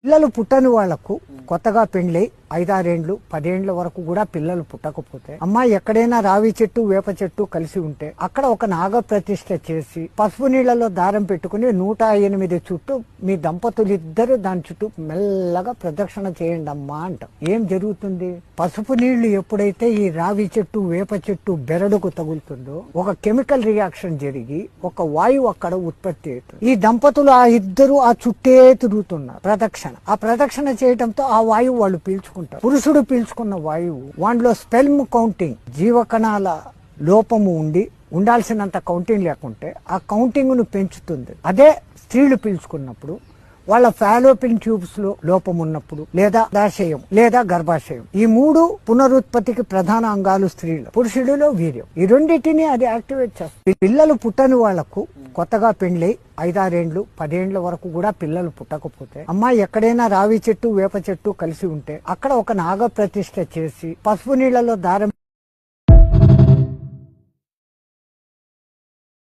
పిల్లలు పుట్టని వాళ్లకు కొత్తగా పెండ్లై 5-6 ఏండ్లు 10 ఏండ్ల వరకు కూడా పిల్లలు పుట్టకపోతే అమ్మాయి ఎక్కడైనా రావి చెట్టు వేప చెట్టు కలిసి ఉంటే అక్కడ ఒక నాగ ప్రతిష్ఠ చేసి పసుపు నీళ్లలో దారం పెట్టుకుని 108 చుట్టూ మీ దంపతులు ఇద్దరు దాని చుట్టూ మెల్లగా ప్రదక్షిణ చేయండి అమ్మా అంట. ఏం జరుగుతుంది? పసుపు నీళ్లు ఎప్పుడైతే ఈ రావి చెట్టు వేప చెట్టు బెరడుకు తగులుతుందో ఒక కెమికల్ రియాక్షన్ జరిగి ఒక వాయువు అక్కడ ఉత్పత్తి అవుతుంది. ఈ దంపతులు ఆ ఇద్దరు ఆ చుట్టే తిరుగుతున్నారు ప్రదక్షిణ. ఆ ప్రదక్షిణ చేయడంతో ఆ వాయువు వాళ్ళు పీల్చుకుంటారు. పురుషుడు పీల్చుకున్న వాయువు వాటిలో స్పెల్మ్ కౌంటింగ్ జీవకణాల లోపము ఉండాల్సినంత కౌంటింగ్ లేకుంటే ఆ కౌంటింగ్ ను పెంచుతుంది. అదే స్త్రీలు పీల్చుకున్నప్పుడు వాళ్ళ ఫాలోపిన్ ట్యూబ్స్ లో లోపం ఉన్నప్పుడు లేదా దాశయం లేదా గర్భాశయం ఈ 3 పునరుత్పత్తికి ప్రధాన అంగాలు స్త్రీలు. పురుషుడిలో వీర్యం. ఈ రెండింటిని అది యాక్టివేట్ చేస్తుంది. పిల్లలు పుట్టని వాళ్లకు కొత్తగా పెండ్లై 5-6 ఏండ్లు 10 ఏండ్ల వరకు కూడా పిల్లలు పుట్టకపోతే అమ్మాయి ఎక్కడైనా రావి చెట్టు వేప చెట్టు కలిసి ఉంటే అక్కడ ఒక నాగ ప్రతిష్ఠ చేసి పసుపు నీళ్లలో దారం